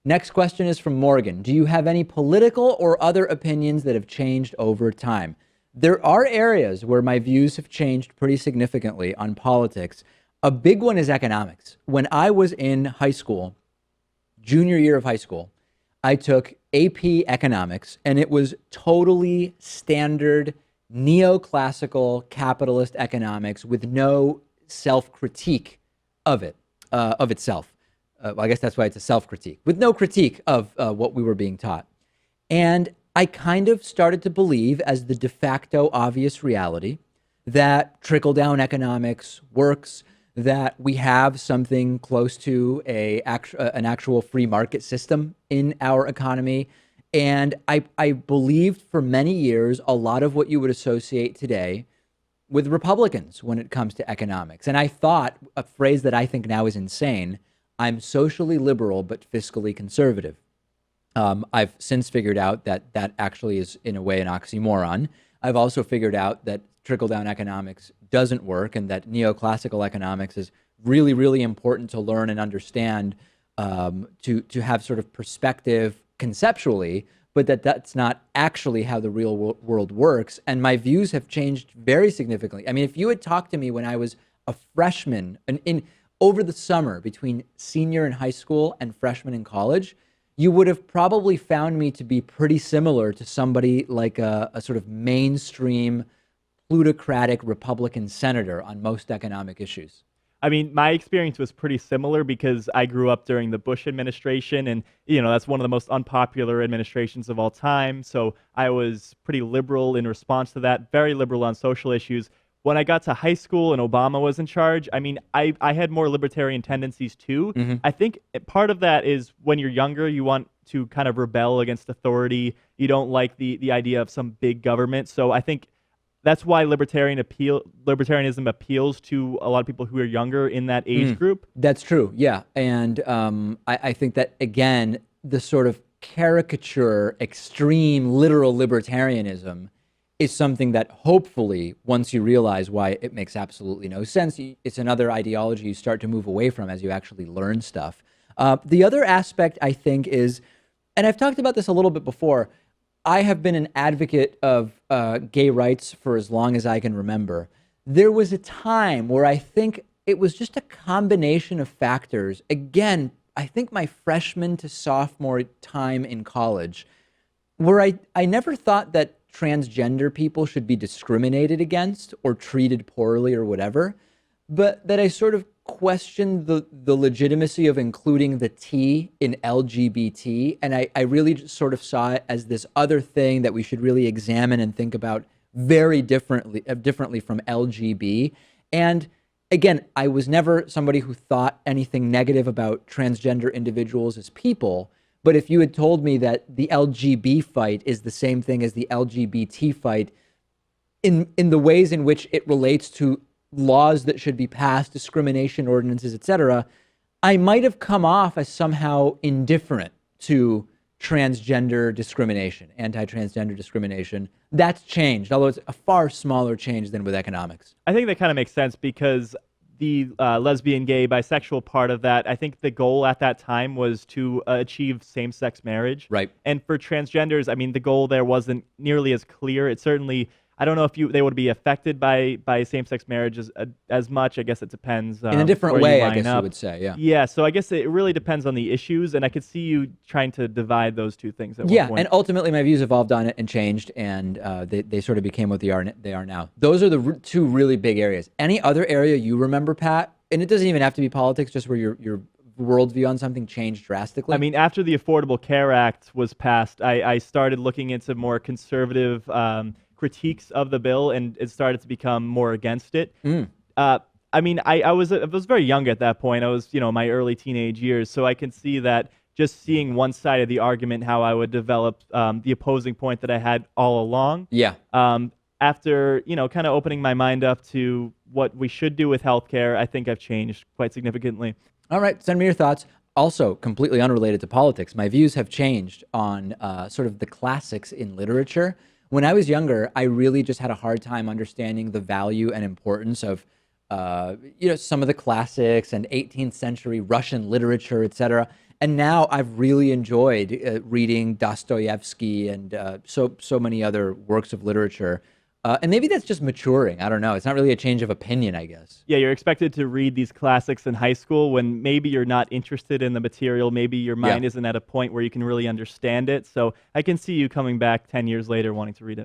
Next question is from Morgan. Do you have any political or other opinions that have changed over time? There are areas where my views have changed pretty significantly on politics. A big one is economics. When I was in high school, junior year of high school, I took AP economics, and it was totally standard neoclassical capitalist economics with no self-critique of itself. Well, I guess that's why it's a self-critique, with no critique of what we were being taught. And I kind of started to believe, as the de facto obvious reality, that trickle-down economics works, that we have something close to an actual free market system in our economy. And I believed for many years a lot of what you would associate today with Republicans when it comes to economics. And I thought, a phrase that I think now is insane, I'm socially liberal but fiscally conservative. I've since figured out that that actually is, in a way, an oxymoron. I've also figured out that trickle-down economics doesn't work, and that neoclassical economics is really, really important to learn and understand, to have sort of perspective conceptually, but that's not actually how the real world works. And my views have changed very significantly. I mean, if you had talked to me when I was a freshman over the summer between senior in high school and freshman in college, you would have probably found me to be pretty similar to somebody like a sort of mainstream plutocratic Republican senator on most economic issues. I mean, my experience was pretty similar because I grew up during the Bush administration, and that's one of the most unpopular administrations of all time. So I was pretty liberal in response to that, very liberal on social issues. When I got to high school and Obama was in charge, I mean, I had more libertarian tendencies too. Mm-hmm. I think part of that is when you're younger, you want to kind of rebel against authority. You don't like the idea of some big government. So I think that's why libertarianism appeals to a lot of people who are younger in that age group. That's true, yeah. And I think that, again, the sort of caricature, extreme, literal libertarianism is something that hopefully, once you realize why it makes absolutely no sense, it's another ideology you start to move away from as you actually learn stuff. The other aspect, I think, is, and I've talked about this a little bit before, I have been an advocate of gay rights for as long as I can remember. There was a time where I think it was just a combination of factors. Again, I think my freshman to sophomore time in college, where I never thought that transgender people should be discriminated against or treated poorly or whatever, but that I sort of questioned the legitimacy of including the T in LGBT. And I really just sort of saw it as this other thing that we should really examine and think about very differently from LGB. And again, I was never somebody who thought anything negative about transgender individuals as people. But if you had told me that the LGB fight is the same thing as the LGBT fight in the ways in which it relates to laws that should be passed, discrimination ordinances, etc., I might have come off as somehow indifferent to transgender discrimination, anti-transgender discrimination. That's changed, although it's a far smaller change than with economics. I think that kind of makes sense because the lesbian, gay, bisexual part of that, I think the goal at that time was to achieve same-sex marriage. Right. And for transgenders, I mean, the goal there wasn't nearly as clear. It certainly, I don't know if they would be affected by same-sex marriage as much. I guess it depends. In a different way, I guess you would say, yeah. Yeah, so I guess it really depends on the issues, and I could see you trying to divide those two things at one point. And ultimately my views evolved on it and changed, and they sort of became what they are now. Those are the two really big areas. Any other area you remember, Pat? And it doesn't even have to be politics, just where your worldview on something changed drastically? I mean, after the Affordable Care Act was passed, I started looking into more conservative critiques of the bill, and it started to become more against it. I mean, I was very young at that point. I was, my early teenage years, so I can see that just seeing one side of the argument, how I would develop the opposing point that I had all along. Yeah. After, kind of opening my mind up to what we should do with healthcare, I think I've changed quite significantly. All right, send me your thoughts. Also, completely unrelated to politics, my views have changed on sort of the classics in literature. When I was younger, I really just had a hard time understanding the value and importance of some of the classics and 18th century Russian literature, etc. And now I've really enjoyed reading Dostoevsky and so many other works of literature. And maybe that's just maturing. I don't know. It's not really a change of opinion, I guess. Yeah, you're expected to read these classics in high school when maybe you're not interested in the material. Maybe your mind isn't at a point where you can really understand it. So I can see you coming back 10 years later wanting to read it.